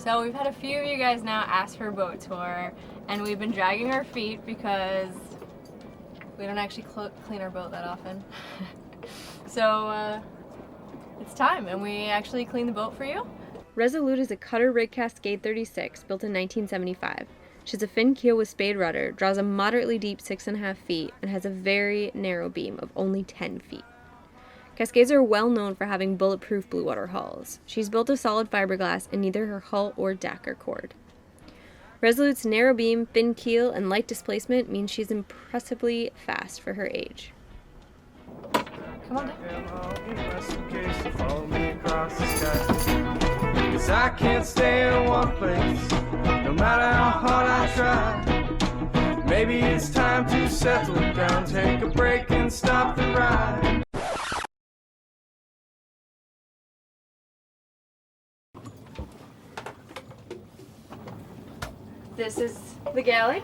So we've had a few of you guys now ask for a boat tour, and we've been dragging our feet because we don't actually clean our boat that often. So it's time, and we actually clean the boat for you. Resolute is a cutter rig Cascade 36 built in 1975. She has a fin keel with spade rudder, draws a moderately deep 6.5 feet, and has a very narrow beam of only 10 feet. Cascades are well known for having bulletproof blue water hulls. She's built of solid fiberglass, and neither her hull or deck are cored. Resolute's narrow beam, thin keel, and light displacement means she's impressively fast for her age. Come on down. Cause I can't stay in one place, no matter how hard I try. Maybe it's time to settle down, take a break and stop the ride. This is the galley.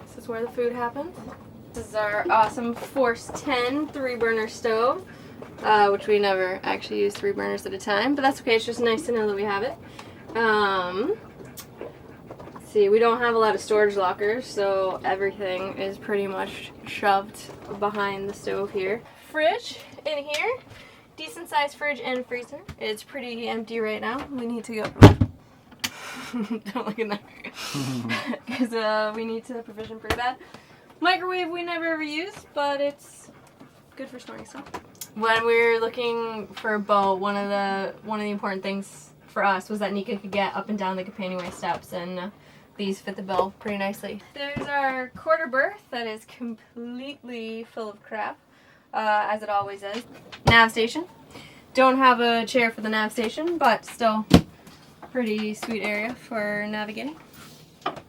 This is where the food happens. This is our awesome Force 10 3-burner stove, which we never actually use 3 burners at a time, but that's okay. It's just nice to know that we have it. Let's see, we don't have a lot of storage lockers, so everything is pretty much shoved behind the stove here. Fridge in here. Decent sized fridge and freezer. It's pretty empty right now. We need to go. Don't look in there. Because we need to provision pretty bad. Microwave we never ever use, but it's good for storing stuff. When we were looking for a boat, one of the important things for us was that Nika could get up and down the companionway steps, and these fit the bill pretty nicely. There's our quarter berth that is completely full of crap, as it always is. Nav station. Don't have a chair for the nav station, but still pretty sweet area for navigating.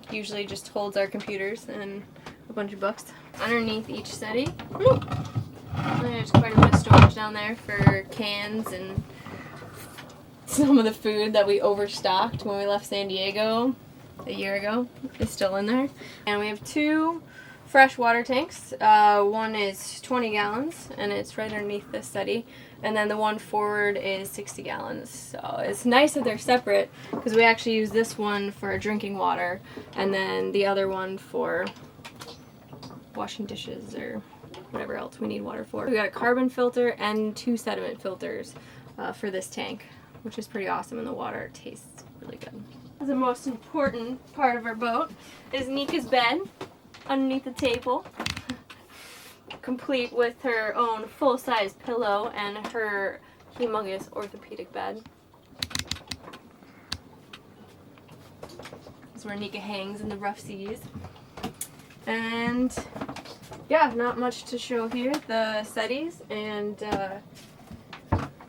Usually just holds our computers and a bunch of books. Underneath each settee, there's quite a bit of storage down there for cans and some of the food that we overstocked when we left San Diego a year ago is still in there. And we have 2 fresh water tanks. One is 20 gallons and it's right underneath this settee. And then the one forward is 60 gallons. So it's nice that they're separate because we actually use this one for drinking water and then the other one for washing dishes or whatever else we need water for. We got a carbon filter and 2 sediment filters for this tank, which is pretty awesome, and the water tastes really good. The most important part of our boat is Nika's bed underneath the table, complete with her own full-size pillow and her humongous orthopedic bed. This is where Nika hangs in the rough seas. And yeah, not much to show here. The settees and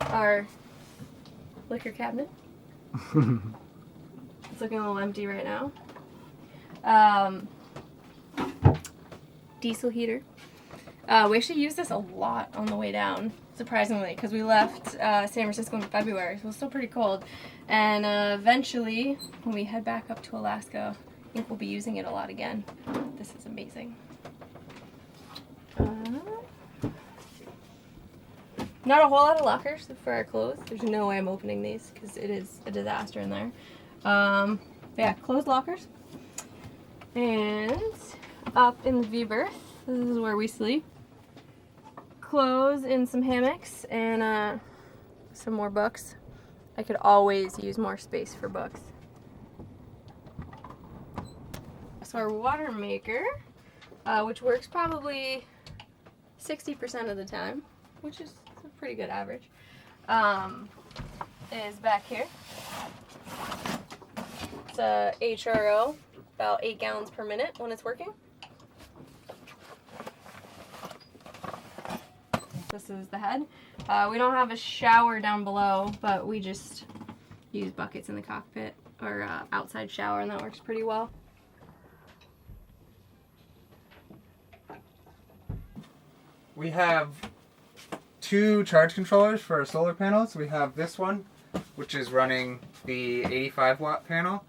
our liquor cabinet. It's looking a little empty right now. Diesel heater. We actually used this a lot on the way down, surprisingly, because we left San Francisco in February, so it's still pretty cold. And eventually, when we head back up to Alaska, I think we'll be using it a lot again. This is amazing. Not a whole lot of lockers for our clothes. There's no way I'm opening these because it is a disaster in there. Yeah, clothes lockers. And up in the V-berth, this is where we sleep. Clothes in some hammocks and some more books. I could always use more space for books. So our water maker, which works probably 60% of the time, which is a pretty good average, is back here. It's a HRO, about 8 gallons per minute when it's working. This is the head. We don't have a shower down below, but we just use buckets in the cockpit or outside shower, and that works pretty well. We have 2 charge controllers for our solar panels. We have this one, which is running the 85-watt panel.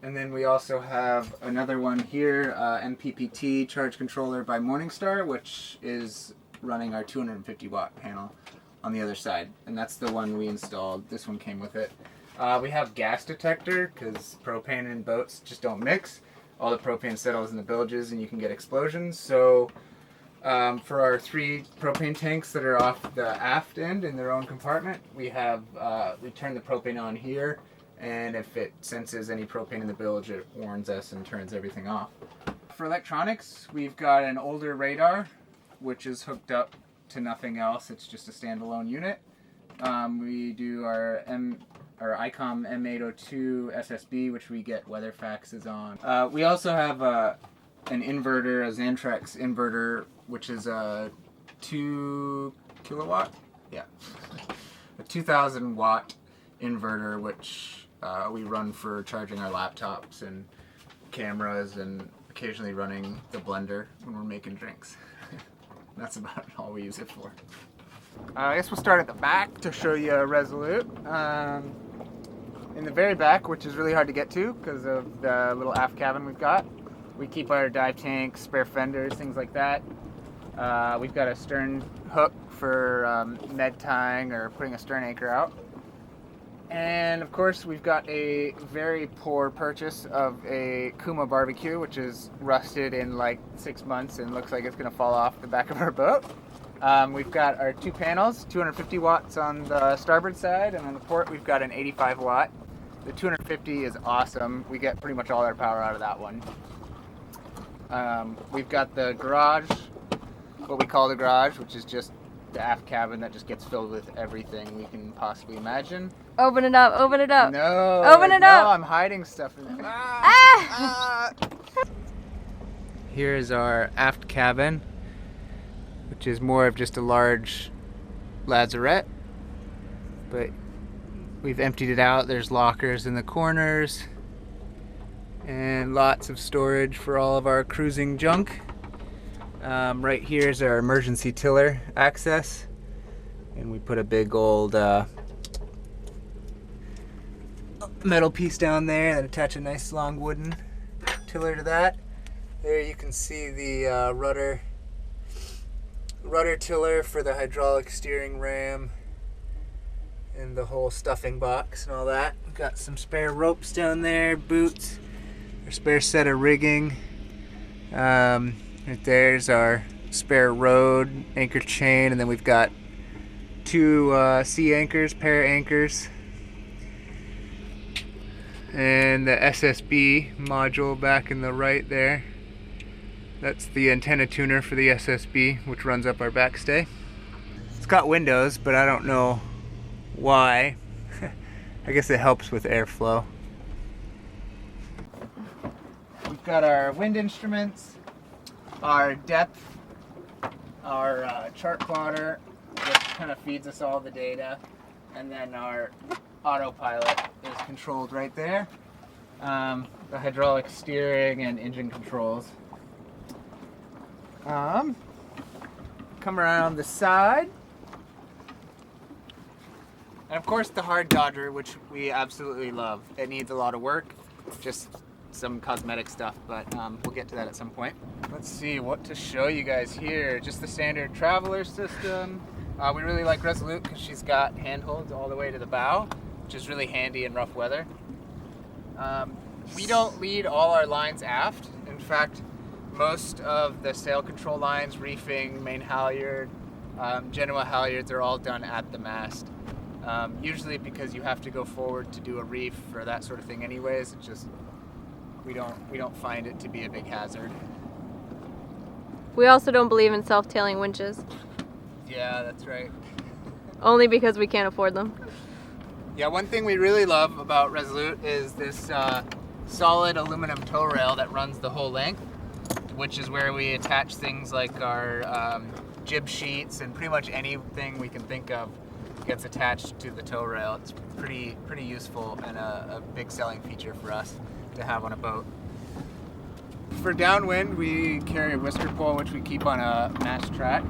And then we also have another one here, MPPT charge controller by Morningstar, which is running our 250-watt panel on the other side. And that's the one we installed. This one came with it. We have gas detector because propane in boats just don't mix. All the propane settles in the bilges and you can get explosions. So for our 3 propane tanks that are off the aft end in their own compartment, we turn the propane on here, and if it senses any propane in the bilge, it warns us and turns everything off. For electronics, we've got an older radar, which is hooked up to nothing else. It's just a standalone unit. We do our ICOM M802 SSB, which we get weather faxes on. We also have an inverter, a Xantrex inverter, which is a 2 kilowatt, a 2,000 watt inverter, which we run for charging our laptops and cameras and occasionally running the blender when we're making drinks. That's about all we use it for. I guess we'll start at the back to show you Resolute. In the very back, which is really hard to get to because of the little aft cabin we've got, we keep our dive tanks, spare fenders, things like that. We've got a stern hook for med tying or putting a stern anchor out. And of course, we've got a very poor purchase of a Kuma barbecue, which is rusted in like 6 months and looks like it's going to fall off the back of our boat. We've got our 2 panels, 250 watts on the starboard side, and on the port we've got an 85 watt. The 250 is awesome. We get pretty much all our power out of that one. We've got the garage, what we call the garage, which is just the aft cabin that just gets filled with everything we can possibly imagine. Open it up, open it up. No, open it up. No, I'm hiding stuff in there. Here's our aft cabin, which is more of just a large lazarette, but we've emptied it out. There's lockers in the corners and lots of storage for all of our cruising junk. Right here is our emergency tiller access, and we put a big old metal piece down there and attach a nice long wooden tiller to that. There you can see the rudder tiller for the hydraulic steering ram and the whole stuffing box and all that. We've got some spare ropes down there, boots, our spare set of rigging. Right there's our spare rode anchor chain, and then we've got 2 sea anchors, pair anchors, and the SSB module back in the right there. That's the antenna tuner for the SSB, which runs up our backstay. It's got windows, but I don't know why. I guess it helps with airflow. We've got our wind instruments, our depth, our chart plotter, which kind of feeds us all the data, and then our autopilot is controlled right there. The hydraulic steering and engine controls. Come around the side. And of course the hard Dodger, which we absolutely love. It needs a lot of work, just some cosmetic stuff, but we'll get to that at some point. Let's see what to show you guys here. Just the standard traveler system. We really like Resolute because she's got handholds all the way to the bow, which is really handy in rough weather. We don't lead all our lines aft. In fact, most of the sail control lines, reefing, main halyard, Genoa halyards are all done at the mast. Usually because you have to go forward to do a reef or that sort of thing anyways. It's just we don't find it to be a big hazard. We also don't believe in self-tailing winches. Yeah, that's right. Only because we can't afford them. Yeah, one thing we really love about Resolute is this solid aluminum tow rail that runs the whole length, which is where we attach things like our jib sheets, and pretty much anything we can think of gets attached to the tow rail. It's pretty useful and a big selling feature for us to have on a boat. For downwind, we carry a whisker pole, which we keep on a mast track.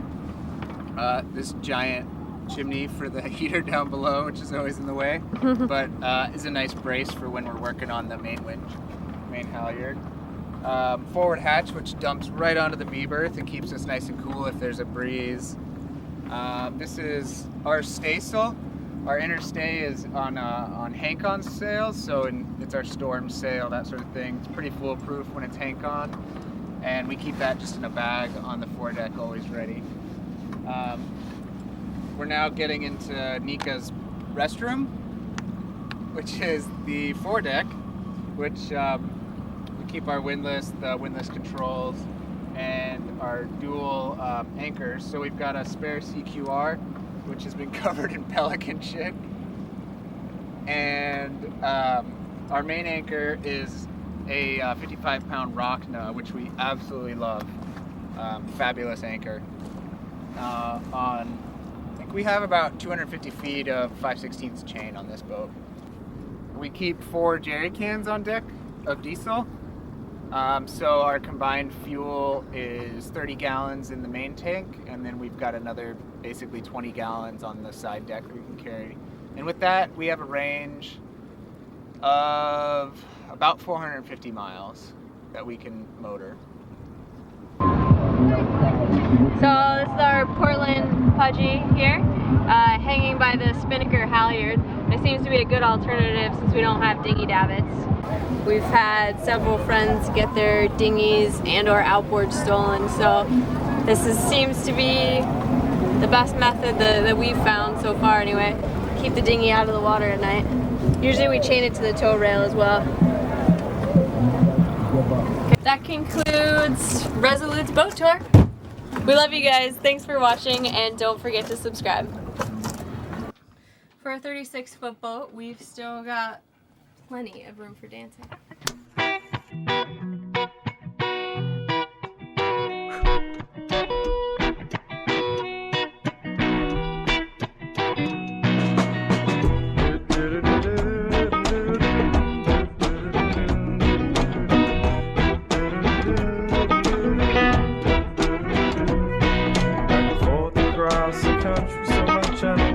This giant chimney for the heater down below, which is always in the way, but is a nice brace for when we're working on the main halyard. Forward hatch, which dumps right onto the B berth and keeps us nice and cool if there's a breeze. This is our staysail, Our inner stay is on Hank-on sails, so it's our storm sail, that sort of thing. It's pretty foolproof when it's Hank-on, and we keep that just in a bag on the foredeck, always ready. We're now getting into Nika's restroom, which is the foredeck, which we keep our windlass, the windlass controls, and our dual anchors. So we've got a spare CQR, which has been covered in pelican shit. And our main anchor is a 55-pound Rockna, which we absolutely love. Fabulous anchor. I think we have about 250 feet of 5/16 chain on this boat. We keep 4 jerry cans on deck of diesel. So our combined fuel is 30 gallons in the main tank, and then we've got another basically 20 gallons on the side deck that we can carry. And with that, we have a range of about 450 miles that we can motor. So this is our Portland Pudgy here, hanging by the spinnaker halyard. It seems to be a good alternative since we don't have dinghy davits. We've had several friends get their dinghies and or outboards stolen, so seems to be the best method that we've found so far anyway. Keep the dinghy out of the water at night. Usually we chain it to the tow rail as well. Okay, that concludes Resolute's boat tour. We love you guys. Thanks for watching, and don't forget to subscribe. For a 36-foot boat, we've still got plenty of room for dancing. Back and forth across the country, so much I